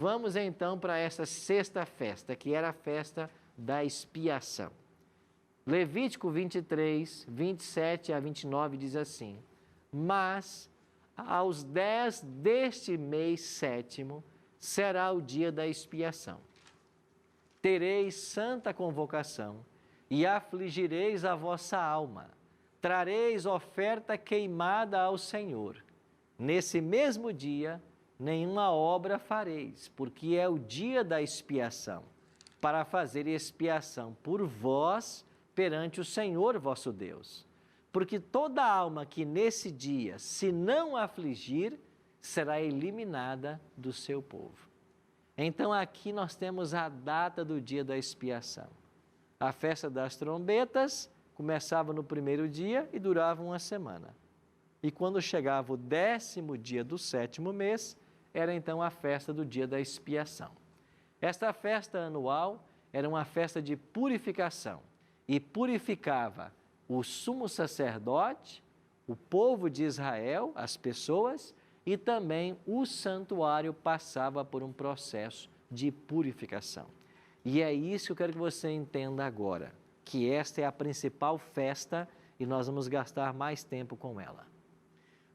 Vamos então para essa sexta festa, que era a festa da expiação. Levítico 23, 27 a 29 diz assim: Mas aos 10 deste mês sétimo será o dia da expiação. Tereis santa convocação e afligireis a vossa alma. Trareis oferta queimada ao Senhor. Nesse mesmo dia, nenhuma obra fareis, porque é o dia da expiação, para fazer expiação por vós perante o Senhor vosso Deus. Porque toda alma que nesse dia se não afligir, será eliminada do seu povo. Então aqui nós temos a data do dia da expiação. A festa das trombetas começava no primeiro dia e durava uma semana. E quando chegava o 10º dia do sétimo mês, era então a festa do dia da expiação. Esta festa anual era uma festa de purificação e purificava o sumo sacerdote, o povo de Israel, as pessoas, e também o santuário passava por um processo de purificação. E é isso que eu quero que você entenda agora, que esta é a principal festa e nós vamos gastar mais tempo com ela.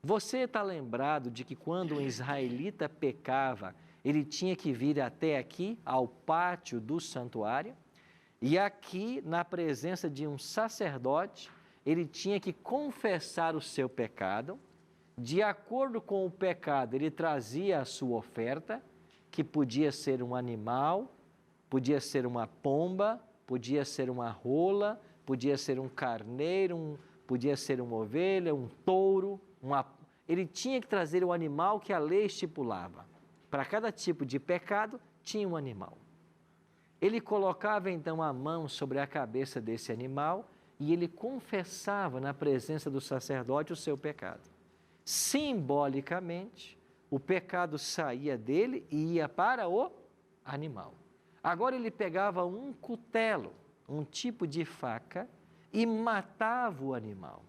Você está lembrado de que quando um israelita pecava, ele tinha que vir até aqui, ao pátio do santuário, e aqui, na presença de um sacerdote, ele tinha que confessar o seu pecado. De acordo com o pecado, ele trazia a sua oferta, que podia ser um animal, podia ser uma pomba, podia ser uma rola, podia ser um carneiro, podia ser uma ovelha, um touro, Ele tinha que trazer o animal que a lei estipulava. Para cada tipo de pecado, tinha um animal. Ele colocava então a mão sobre a cabeça desse animal e ele confessava na presença do sacerdote o seu pecado. Simbolicamente, o pecado saía dele e ia para o animal. Agora ele pegava um cutelo, um tipo de faca, e matava o animal.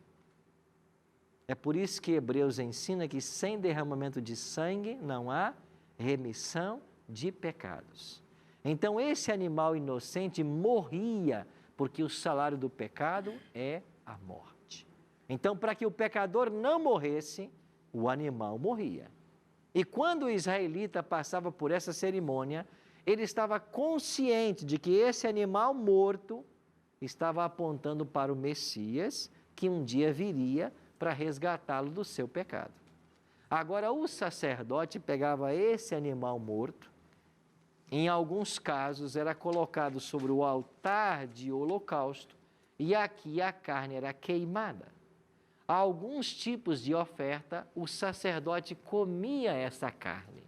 É por isso que Hebreus ensina que sem derramamento de sangue não há remissão de pecados. Então esse animal inocente morria, porque o salário do pecado é a morte. Então, para que o pecador não morresse, o animal morria. E quando o israelita passava por essa cerimônia, ele estava consciente de que esse animal morto estava apontando para o Messias, que um dia viria para resgatá-lo do seu pecado. Agora, o sacerdote pegava esse animal morto, em alguns casos era colocado sobre o altar de holocausto, e aqui a carne era queimada. Alguns tipos de oferta, o sacerdote comia essa carne.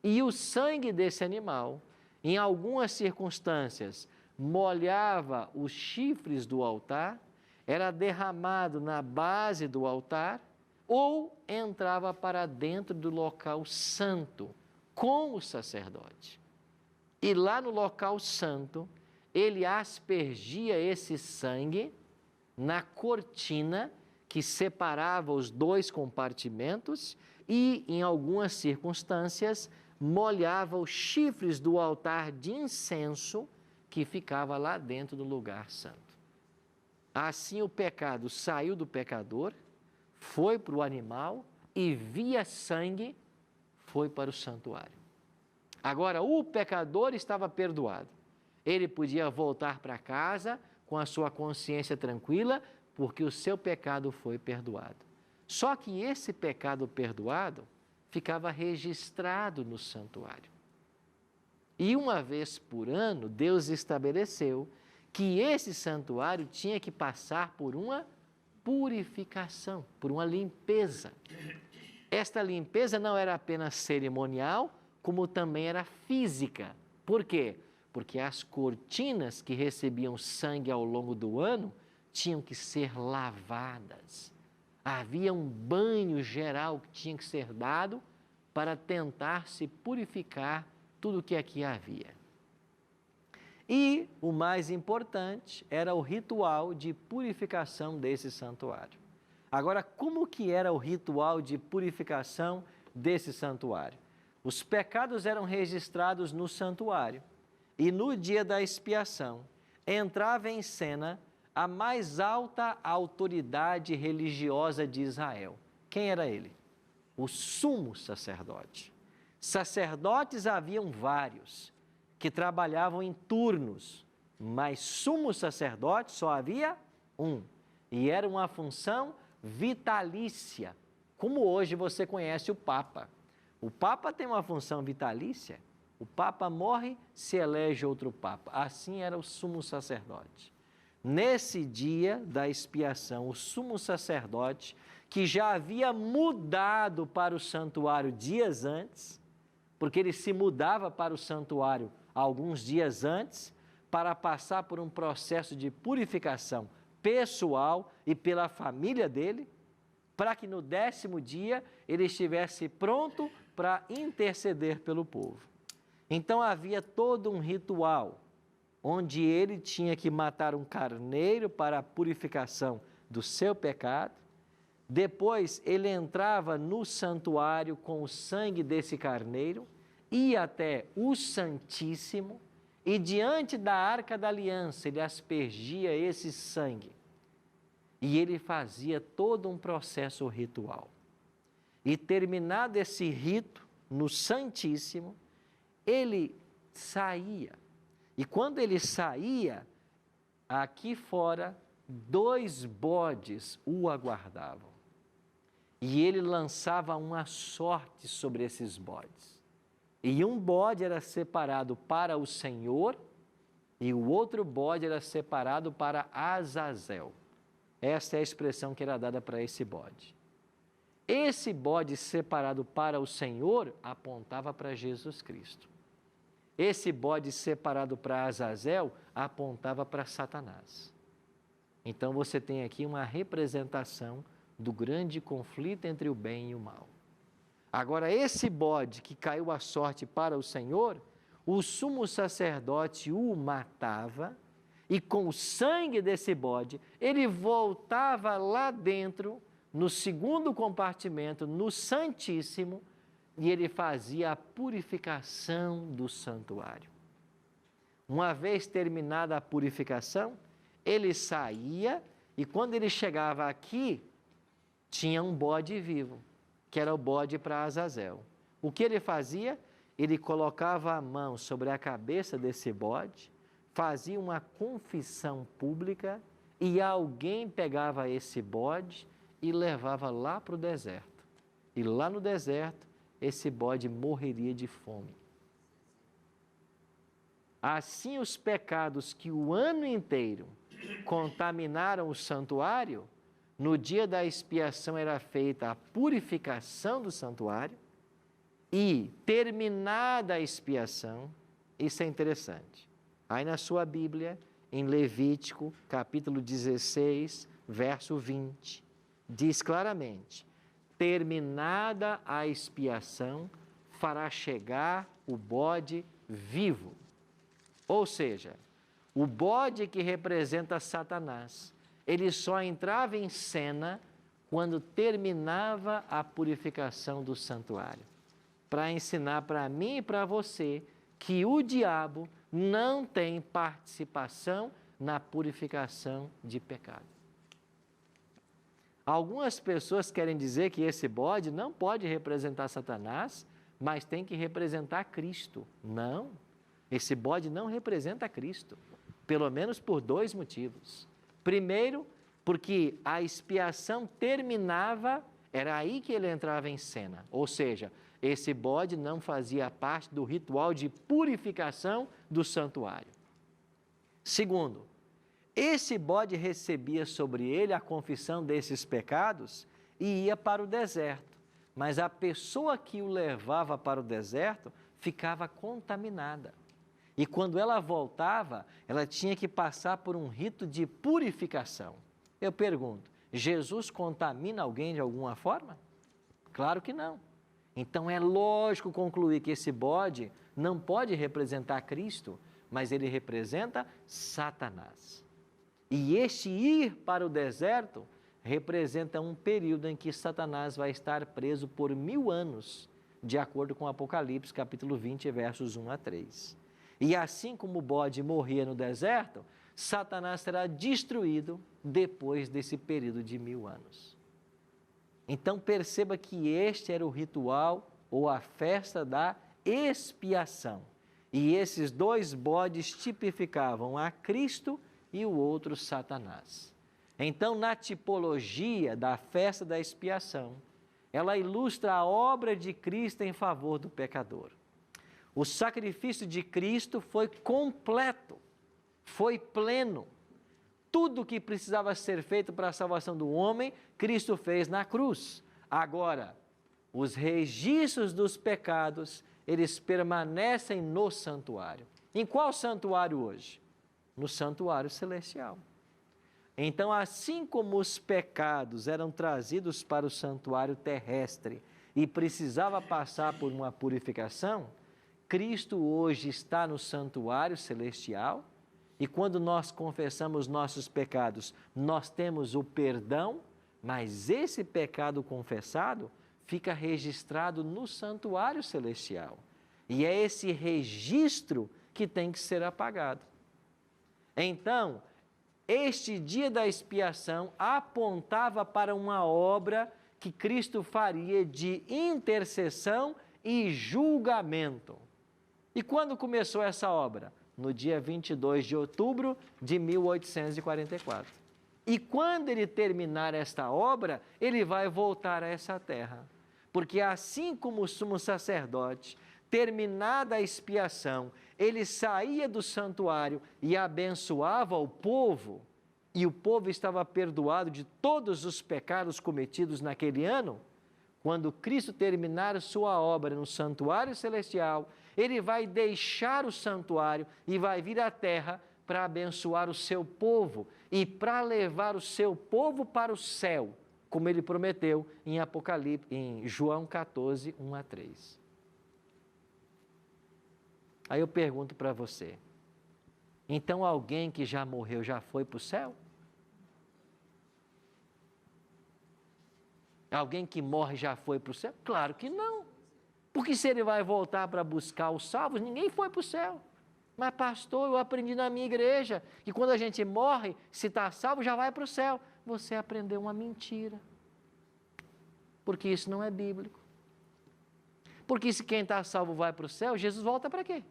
E o sangue desse animal, em algumas circunstâncias, molhava os chifres do altar, era derramado na base do altar ou entrava para dentro do local santo com o sacerdote. E lá no local santo, ele aspergia esse sangue na cortina que separava os dois compartimentos e, em algumas circunstâncias, molhava os chifres do altar de incenso que ficava lá dentro do lugar santo. Assim o pecado saiu do pecador, foi para o animal e via sangue foi para o santuário. Agora o pecador estava perdoado. Ele podia voltar para casa com a sua consciência tranquila, porque o seu pecado foi perdoado. Só que esse pecado perdoado ficava registrado no santuário. E uma vez por ano, Deus estabeleceu que esse santuário tinha que passar por uma purificação, por uma limpeza. Esta limpeza não era apenas cerimonial, como também era física. Por quê? Porque as cortinas que recebiam sangue ao longo do ano tinham que ser lavadas. Havia um banho geral que tinha que ser dado para tentar se purificar tudo o que aqui havia. E o mais importante era o ritual de purificação desse santuário. Agora, como que era o ritual de purificação desse santuário? os pecados eram registrados no santuário e no dia da expiação entrava em cena a mais alta autoridade religiosa de Israel. Quem era ele? O sumo sacerdote. Sacerdotes haviam vários que trabalhavam em turnos, mas sumo sacerdote só havia um. E era uma função vitalícia, como hoje você conhece o Papa. O Papa tem uma função vitalícia. O Papa morre, se elege outro Papa. Assim era o sumo sacerdote. Nesse dia da expiação, o sumo sacerdote, que já havia mudado para o santuário dias antes, porque ele se mudava para o santuário alguns dias antes, para passar por um processo de purificação pessoal e pela família dele, para que no 10º dia ele estivesse pronto para interceder pelo povo. Então havia todo um ritual, onde ele tinha que matar um carneiro para a purificação do seu pecado. Depois ele entrava no santuário com o sangue desse carneiro, ia até o Santíssimo e diante da Arca da Aliança ele aspergia esse sangue. E ele fazia todo um processo ritual. E terminado esse rito no Santíssimo, ele saía. E quando ele saía, aqui fora, 2 bodes o aguardavam. E ele lançava uma sorte sobre esses bodes. E um bode era separado para o Senhor e o outro bode era separado para Azazel. Esta é a expressão que era dada para esse bode. Esse bode separado para o Senhor apontava para Jesus Cristo. Esse bode separado para Azazel apontava para Satanás. Então você tem aqui uma representação do grande conflito entre o bem e o mal. Agora, esse bode que caiu a sorte para o Senhor, o sumo sacerdote o matava e com o sangue desse bode, ele voltava lá dentro, no 2º compartimento, no Santíssimo, e ele fazia a purificação do santuário. Uma vez terminada a purificação, ele saía e quando ele chegava aqui, tinha um bode vivo, que era o bode para Azazel. O que ele fazia? Ele colocava a mão sobre a cabeça desse bode, fazia uma confissão pública e alguém pegava esse bode e levava lá para o deserto. E lá no deserto, esse bode morreria de fome. Assim, os pecados que o ano inteiro contaminaram o santuário, no dia da expiação era feita a purificação do santuário e, terminada a expiação, isso é interessante. Aí na sua Bíblia, em Levítico, capítulo 16, verso 20, diz claramente: terminada a expiação, fará chegar o bode vivo. Ou seja, o bode que representa Satanás, ele só entrava em cena quando terminava a purificação do santuário, para ensinar para mim e para você que o diabo não tem participação na purificação de pecado. Algumas pessoas querem dizer que esse bode não pode representar Satanás, mas tem que representar Cristo. Não, esse bode não representa Cristo, pelo menos por 2 motivos. Primeiro, porque a expiação terminava, era aí que ele entrava em cena, ou seja, esse bode não fazia parte do ritual de purificação do santuário. Segundo, esse bode recebia sobre ele a confissão desses pecados e ia para o deserto, mas a pessoa que o levava para o deserto ficava contaminada. E quando ela voltava, ela tinha que passar por um rito de purificação. Eu pergunto, Jesus contamina alguém de alguma forma? Claro que não. Então é lógico concluir que esse bode não pode representar Cristo, mas ele representa Satanás. E este ir para o deserto representa um período em que Satanás vai estar preso por 1000 anos, de acordo com Apocalipse, capítulo 20, versos 1 a 3. E assim como o bode morria no deserto, Satanás será destruído depois desse período de 1000 anos. Então perceba que este era o ritual ou a festa da expiação. E esses dois bodes tipificavam a Cristo e o outro Satanás. Então, na tipologia da festa da expiação, ela ilustra a obra de Cristo em favor do pecador. O sacrifício de Cristo foi completo, foi pleno. Tudo o que precisava ser feito para a salvação do homem, Cristo fez na cruz. Agora, os registros dos pecados, eles permanecem no santuário. Em qual santuário hoje? No santuário celestial. Então, assim como os pecados eram trazidos para o santuário terrestre e precisava passar por uma purificação, Cristo hoje está no santuário celestial e quando nós confessamos nossos pecados, nós temos o perdão, mas esse pecado confessado fica registrado no santuário celestial. E é esse registro que tem que ser apagado. Então, este dia da expiação apontava para uma obra que Cristo faria de intercessão e julgamento. E quando começou essa obra? No dia 22 de outubro de 1844. E quando ele terminar esta obra, ele vai voltar a essa terra. Porque assim como o sumo sacerdote, terminada a expiação, ele saía do santuário e abençoava o povo, e o povo estava perdoado de todos os pecados cometidos naquele ano, quando Cristo terminar sua obra no santuário celestial, ele vai deixar o santuário e vai vir à terra para abençoar o seu povo e para levar o seu povo para o céu, como ele prometeu em Apocalipse, em João 14, 1 a 3. Aí eu pergunto para você, então alguém que já morreu já foi para o céu? Alguém que morre já foi para o céu? Claro que não. Porque se ele vai voltar para buscar os salvos, ninguém foi para o céu. Mas pastor, eu aprendi na minha igreja que quando a gente morre, se está salvo, já vai para o céu. Você aprendeu uma mentira. Porque isso não é bíblico. Porque se quem está salvo vai para o céu, Jesus volta para quê?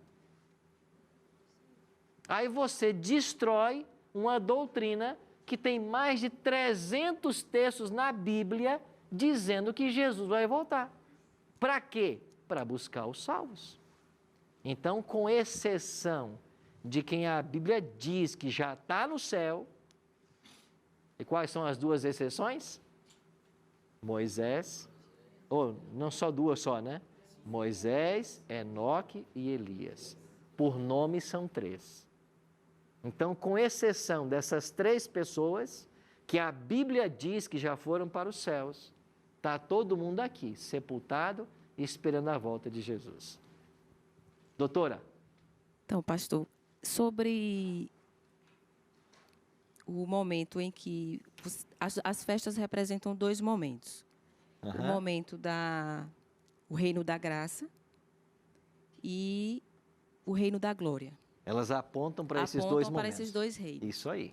Aí você destrói uma doutrina que tem mais de 300 textos na Bíblia dizendo que Jesus vai voltar. Para quê? Para buscar os salvos. Então, com exceção de quem a Bíblia diz que já está no céu, e quais são as duas exceções? Moisés, ou não só duas só, né? Moisés, Enoque e Elias. Por nome são 3. Então, com exceção dessas 3 pessoas, que a Bíblia diz que já foram para os céus, está todo mundo aqui, sepultado, esperando a volta de Jesus. Doutora? Então, pastor, sobre o momento em que as festas representam 2 momentos. O momento o reino da graça e o reino da glória. Elas apontam para esses 2 momentos. Para esses 2 reinos. Isso aí.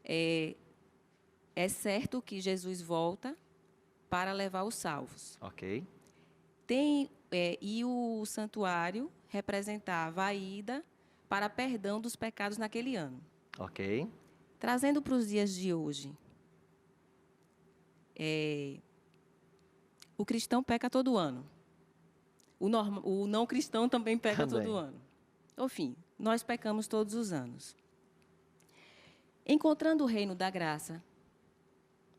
É certo que Jesus volta para levar os salvos. Ok. E o santuário representava a ida para perdão dos pecados naquele ano. Ok. Trazendo para os dias de hoje, o cristão peca todo ano. O não cristão também peca todo ano. Enfim, nós pecamos todos os anos. Encontrando o reino da graça,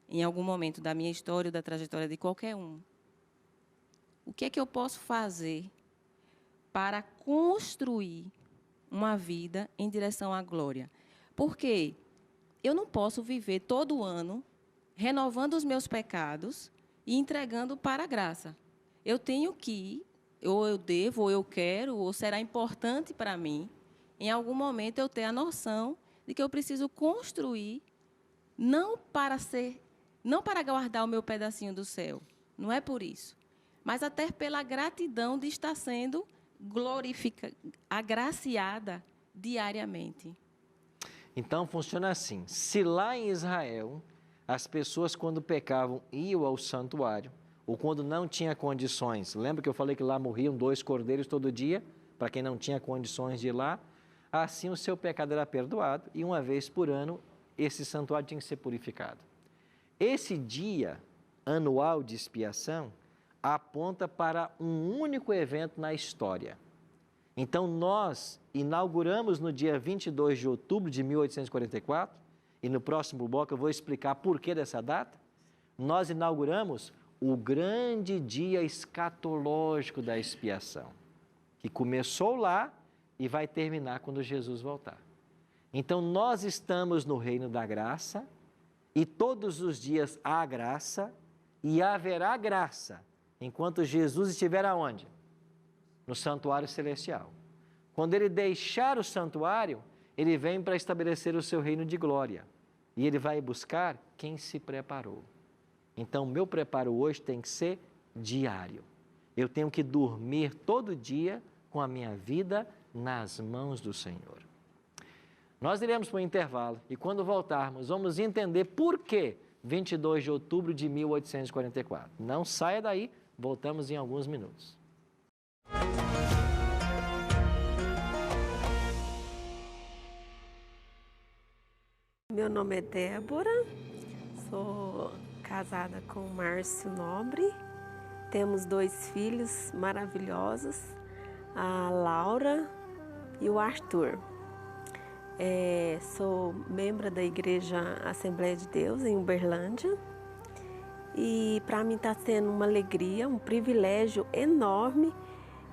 em algum momento da minha história ou da trajetória de qualquer um, o que é que eu posso fazer para construir uma vida em direção à glória? Porque eu não posso viver todo ano renovando os meus pecados e entregando para a graça. Eu tenho que, ou eu devo, ou eu quero, ou será importante para mim, em algum momento eu ter a noção de que eu preciso construir, não para guardar o meu pedacinho do céu, não é por isso, mas até pela gratidão de estar sendo agraciada diariamente. Então, funciona assim. Se lá em Israel, as pessoas, quando pecavam, iam ao santuário, ou quando não tinha condições, lembra que eu falei que lá morriam 2 cordeiros todo dia, para quem não tinha condições de ir lá? Assim, o seu pecado era perdoado, e uma vez por ano, esse santuário tinha que ser purificado. Esse dia anual de expiação aponta para um único evento na história. Então, nós inauguramos no dia 22 de outubro de 1844, e no próximo bloco eu vou explicar por que dessa data. Nós inauguramos o grande dia escatológico da expiação, que começou lá e vai terminar quando Jesus voltar. Então, nós estamos no reino da graça, e todos os dias há graça, e haverá graça, enquanto Jesus estiver aonde? No santuário celestial. Quando ele deixar o santuário, ele vem para estabelecer o seu reino de glória. E ele vai buscar quem se preparou. Então, meu preparo hoje tem que ser diário. Eu tenho que dormir todo dia com a minha vida nas mãos do Senhor. Nós iremos para o intervalo e quando voltarmos, vamos entender por que 22 de outubro de 1844. Não saia daí, voltamos em alguns minutos. Meu nome é Débora, sou casada com o Márcio Nobre, temos 2 filhos maravilhosos, a Laura e o Arthur. Sou membro da Igreja Assembleia de Deus em Uberlândia e para mim está sendo uma alegria, um privilégio enorme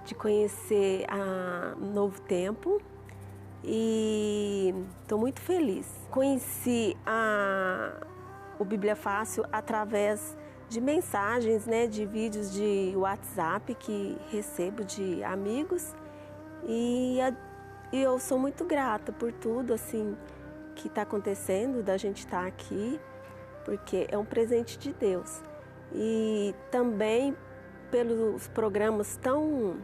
de conhecer a Novo Tempo. E estou muito feliz. Conheci o Bíblia Fácil através de mensagens, de vídeos de WhatsApp que recebo de amigos. E eu sou muito grata por tudo assim, que está acontecendo, da gente estar aqui, porque é um presente de Deus. E também pelos programas tão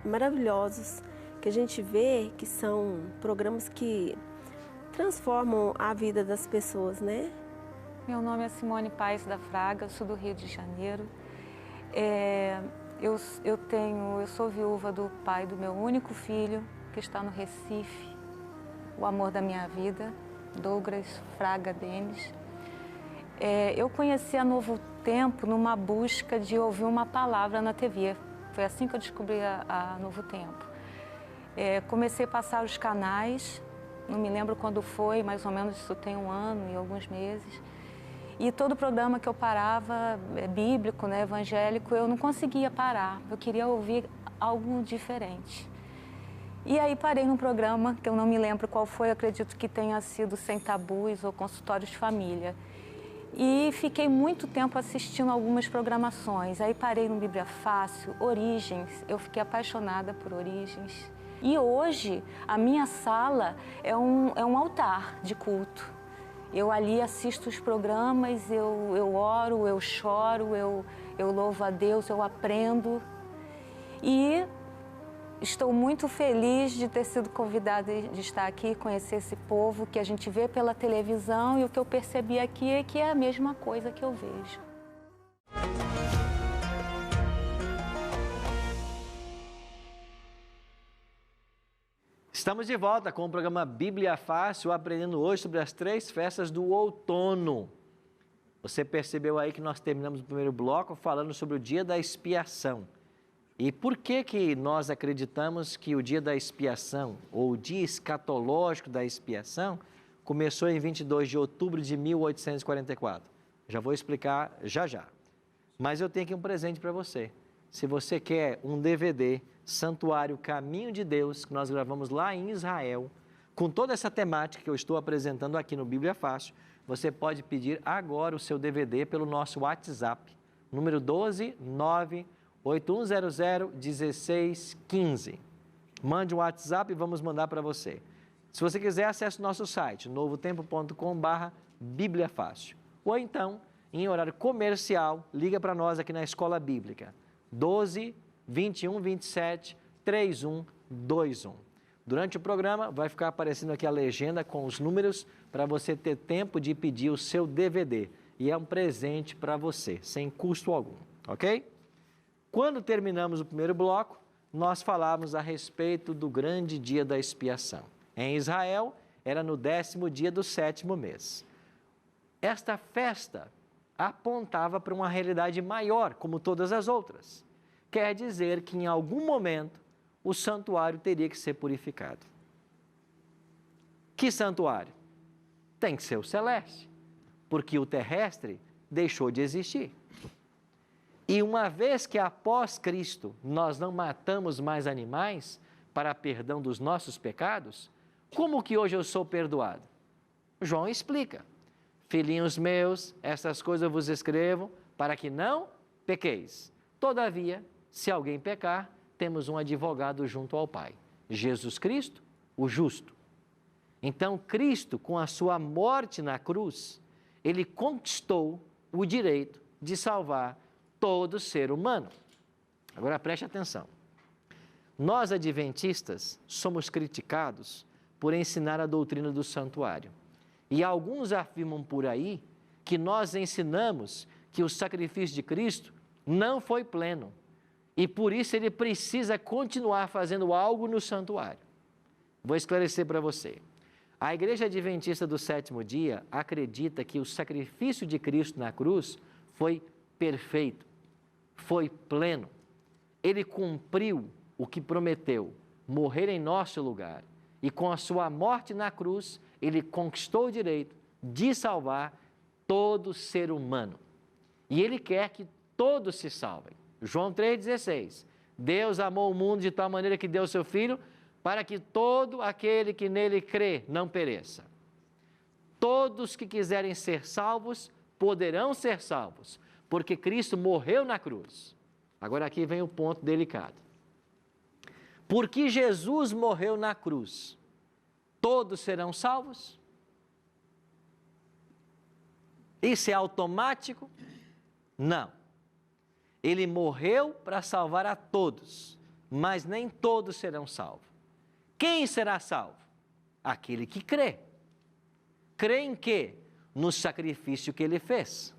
maravilhosos que a gente vê, que são programas que transformam a vida das pessoas, né? Meu nome é Simone Paes da Fraga, eu sou do Rio de Janeiro. Eu sou viúva do pai do meu único filho, que está no Recife, o amor da minha vida, Douglas Fraga Denis. Eu conheci a Novo Tempo numa busca de ouvir uma palavra na TV. Foi assim que eu descobri a Novo Tempo. Comecei a passar os canais, não me lembro quando foi, mais ou menos isso tem 1 ano e alguns meses. E todo programa que eu parava, bíblico, evangélico, eu não conseguia parar, eu queria ouvir algo diferente. E aí parei num programa, que eu não me lembro qual foi, acredito que tenha sido Sem Tabus ou Consultórios de Família. E fiquei muito tempo assistindo algumas programações, aí parei no Bíblia Fácil, Origens, eu fiquei apaixonada por Origens. E hoje, a minha sala é um altar de culto. Eu ali assisto os programas, eu oro, eu choro, eu louvo a Deus, eu aprendo. E estou muito feliz de ter sido convidada de estar aqui, conhecer esse povo que a gente vê pela televisão, e o que eu percebi aqui é que é a mesma coisa que eu vejo. Estamos de volta com o programa Bíblia Fácil, aprendendo hoje sobre as 3 festas do outono. Você percebeu aí que nós terminamos o primeiro bloco falando sobre o dia da expiação. E por que nós acreditamos que o dia da expiação, ou o dia escatológico da expiação, começou em 22 de outubro de 1844? Já vou explicar já. Mas eu tenho aqui um presente para você. Se você quer um DVD, Santuário Caminho de Deus, que nós gravamos lá em Israel, com toda essa temática que eu estou apresentando aqui no Bíblia Fácil, você pode pedir agora o seu DVD pelo nosso WhatsApp, número 12981001615. Mande um WhatsApp e vamos mandar para você. Se você quiser, acesse o nosso site, novotempo.com/Bíblia Fácil. Ou então, em horário comercial, liga para nós aqui na Escola Bíblica. 12 21 27 3121. Durante o programa vai ficar aparecendo aqui a legenda com os números para você ter tempo de pedir o seu DVD. E é um presente para você, sem custo algum, ok? Quando terminamos o primeiro bloco, nós falávamos a respeito do grande dia da expiação. Em Israel, era no 10º dia do 7º mês. Esta festa apontava para uma realidade maior, como todas as outras. Quer dizer que em algum momento o santuário teria que ser purificado. Que santuário? Tem que ser o celeste, porque o terrestre deixou de existir. E uma vez que após Cristo nós não matamos mais animais para perdão dos nossos pecados, como que hoje eu sou perdoado? João explica: filhinhos meus, essas coisas eu vos escrevo para que não pequeis. Todavia, se alguém pecar, temos um advogado junto ao Pai, Jesus Cristo, o justo. Então, Cristo, com a sua morte na cruz, ele conquistou o direito de salvar todo ser humano. Agora preste atenção. Nós, adventistas, somos criticados por ensinar a doutrina do santuário. E alguns afirmam por aí que nós ensinamos que o sacrifício de Cristo não foi pleno. E por isso ele precisa continuar fazendo algo no santuário. Vou esclarecer para você. A Igreja Adventista do Sétimo Dia acredita que o sacrifício de Cristo na cruz foi perfeito, foi pleno. Ele cumpriu o que prometeu, morrer em nosso lugar. E com a sua morte na cruz, ele conquistou o direito de salvar todo ser humano. E ele quer que todos se salvem. João 3,16. Deus amou o mundo de tal maneira que deu seu Filho para que todo aquele que nele crê não pereça. Todos que quiserem ser salvos poderão ser salvos, porque Cristo morreu na cruz. Agora aqui vem o ponto delicado. Porque Jesus morreu na cruz, todos serão salvos? Isso é automático? Não. Ele morreu para salvar a todos, mas nem todos serão salvos. Quem será salvo? Aquele que crê. Crê em quê? No sacrifício que ele fez.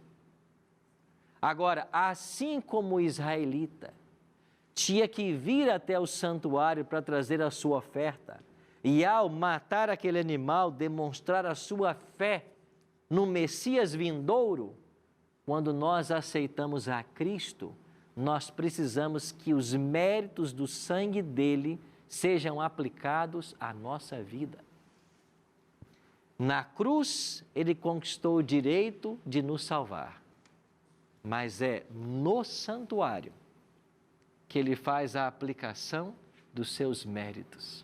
Agora, assim como o israelita tinha que vir até o santuário para trazer a sua oferta, e ao matar aquele animal, demonstrar a sua fé no Messias vindouro, quando nós aceitamos a Cristo, nós precisamos que os méritos do sangue dele sejam aplicados à nossa vida. Na cruz, ele conquistou o direito de nos salvar, mas é no santuário que ele faz a aplicação dos seus méritos.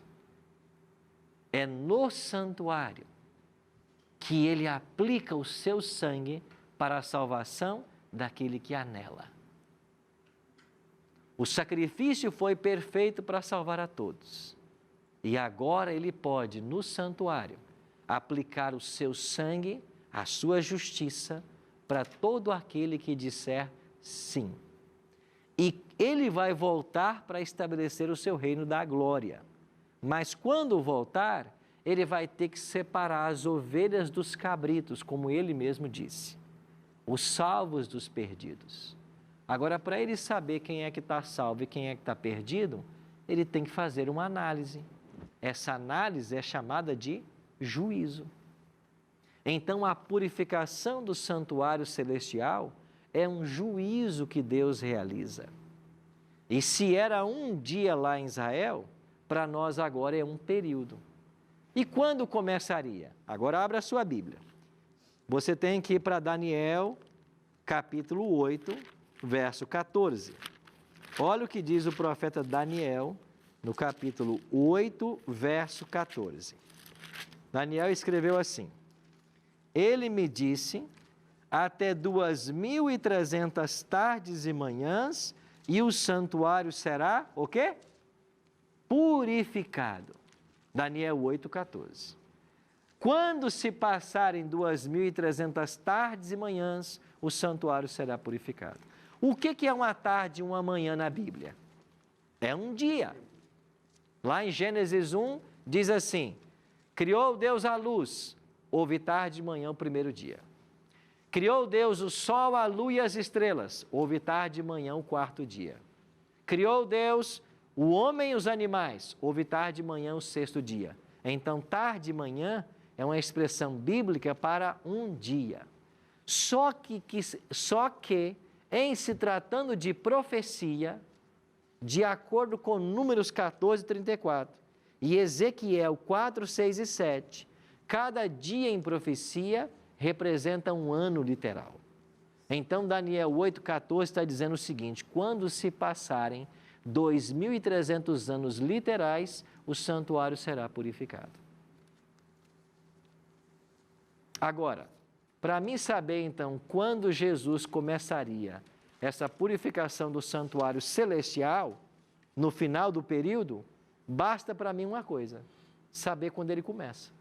É no santuário que ele aplica o seu sangue para a salvação daquele que anela. O sacrifício foi perfeito para salvar a todos. E agora ele pode, no santuário, aplicar o seu sangue, a sua justiça, para todo aquele que disser sim. E ele vai voltar para estabelecer o seu reino da glória. Mas quando voltar, ele vai ter que separar as ovelhas dos cabritos, como ele mesmo disse. Os salvos dos perdidos. Agora, para ele saber quem é que está salvo e quem é que está perdido, ele tem que fazer uma análise. Essa análise é chamada de juízo. Então, a purificação do santuário celestial é um juízo que Deus realiza. E se era um dia lá em Israel, para nós agora é um período. E quando começaria? Agora abra a sua Bíblia. Você tem que ir para Daniel, capítulo 8, verso 14. Olha o que diz o profeta Daniel, no capítulo 8, verso 14. Daniel escreveu assim: ele me disse, até 2.300 tardes e manhãs, e o santuário será, o quê? Purificado. Daniel 8, 14. Quando se passarem 2.300 tardes e manhãs, o santuário será purificado. O que é uma tarde e uma manhã na Bíblia? É um dia. Lá em Gênesis 1, diz assim: criou Deus a luz, houve tarde e manhã o primeiro dia. Criou Deus o sol, a lua e as estrelas, houve tarde e manhã o quarto dia. Criou Deus o homem e os animais, houve tarde e manhã o sexto dia. Então, tarde e manhã é uma expressão bíblica para um dia. Só que em se tratando de profecia, de acordo com Números 14, 34 e Ezequiel 4, 6 e 7, cada dia em profecia representa um ano literal. Então, Daniel 8, 14 está dizendo o seguinte: quando se passarem 2.300 anos literais, o santuário será purificado. Agora, para mim saber então quando Jesus começaria essa purificação do santuário celestial, no final do período, basta para mim uma coisa: saber quando ele começa.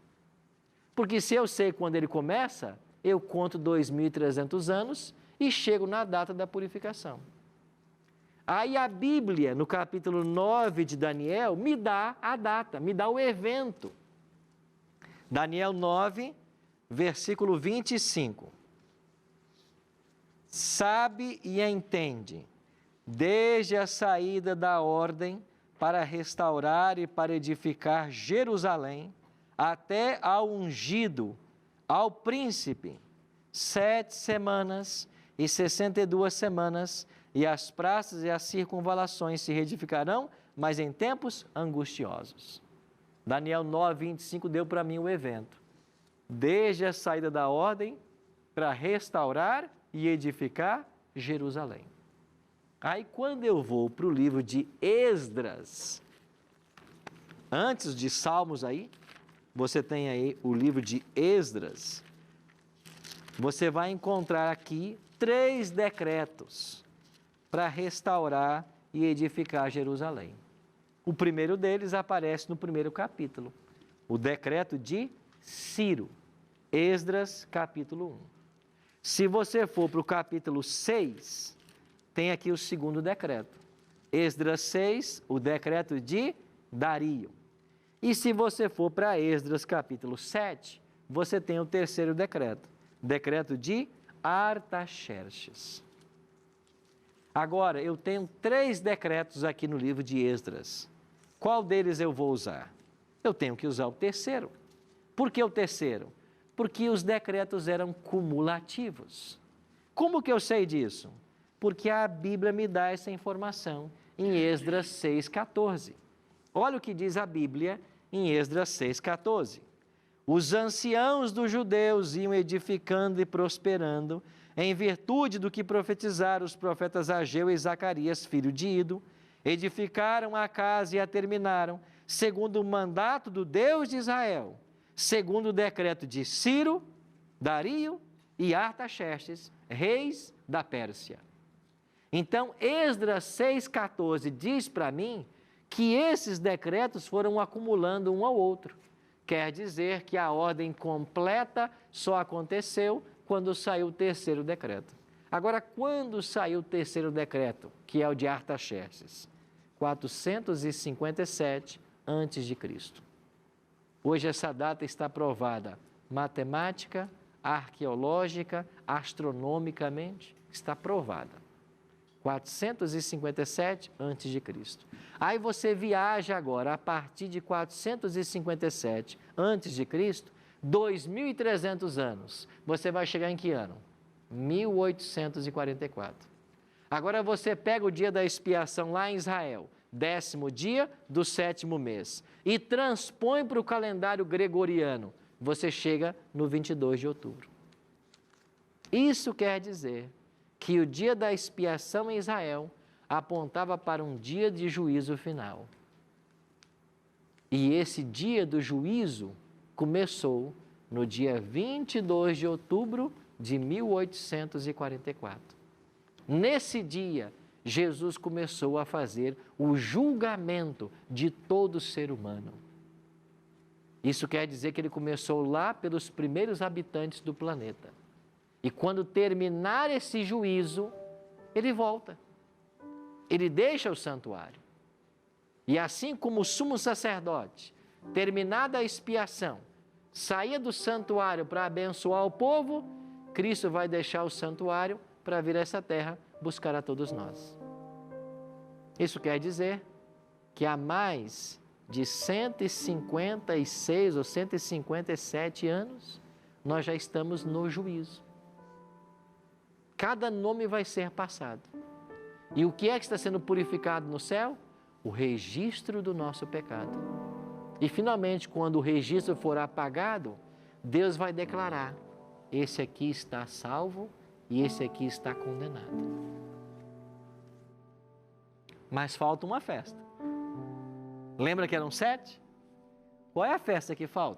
Porque se eu sei quando ele começa, eu conto 2.300 anos e chego na data da purificação. Aí a Bíblia, no capítulo 9 de Daniel, me dá a data, me dá o evento. Daniel 9, versículo 25. Sabe e entende, desde a saída da ordem para restaurar e para edificar Jerusalém, até ao ungido, ao príncipe, 7 semanas e 62 semanas, e as praças e as circunvalações se reedificarão, mas em tempos angustiosos. Daniel 9, 25 deu para mim o evento. Desde a saída da ordem para restaurar e edificar Jerusalém. Aí quando eu vou para o livro de Esdras, antes de Salmos aí, você tem aí o livro de Esdras, você vai encontrar aqui 3 decretos para restaurar e edificar Jerusalém. O primeiro deles aparece no primeiro capítulo, o decreto de Ciro, Esdras, capítulo 1. Se você for para o capítulo 6, tem aqui o segundo decreto. Esdras 6, o decreto de Dario. E se você for para Esdras, capítulo 7, você tem o terceiro decreto, decreto de Artaxerxes. Agora, eu tenho 3 decretos aqui no livro de Esdras. Qual deles eu vou usar? Eu tenho que usar o terceiro. Por que o terceiro? Porque os decretos eram cumulativos. Como que eu sei disso? Porque a Bíblia me dá essa informação em Esdras 6,14. Olha o que diz a Bíblia em Esdras 6,14. Os anciãos dos judeus iam edificando e prosperando, em virtude do que profetizaram os profetas Ageu e Zacarias, filho de Ido, edificaram a casa e a terminaram, segundo o mandato do Deus de Israel, segundo o decreto de Ciro, Dario e Artaxerxes, reis da Pérsia. Então, Esdras 6,14 diz para mim que esses decretos foram acumulando um ao outro. Quer dizer que a ordem completa só aconteceu quando saiu o terceiro decreto. Agora, quando saiu o terceiro decreto, que é o de Artaxerxes? 457 a.C. Hoje essa data está provada matemática, arqueológica, astronomicamente, está provada. 457 a.C. Aí você viaja agora, a partir de 457 a.C., 2.300 anos. Você vai chegar em que ano? 1844. Agora você pega o dia da expiação lá em Israel, 10º dia do 7º mês, e transpõe para o calendário gregoriano. Você chega no 22 de outubro. Isso quer dizer que o dia da expiação em Israel apontava para um dia de juízo final. E esse dia do juízo começou no dia 22 de outubro de 1844. Nesse dia, Jesus começou a fazer o julgamento de todo ser humano. Isso quer dizer que ele começou lá pelos primeiros habitantes do planeta. E quando terminar esse juízo, ele volta. Ele deixa o santuário. E assim como o sumo sacerdote, terminada a expiação, saía do santuário para abençoar o povo, Cristo vai deixar o santuário para vir a essa terra buscar a todos nós. Isso quer dizer que há mais de 156 ou 157 anos, nós já estamos no juízo. Cada nome vai ser passado. E o que é que está sendo purificado no céu? O registro do nosso pecado. E finalmente, quando o registro for apagado, Deus vai declarar: esse aqui está salvo e esse aqui está condenado. Mas falta uma festa. Lembra que eram 7? Qual é a festa que falta?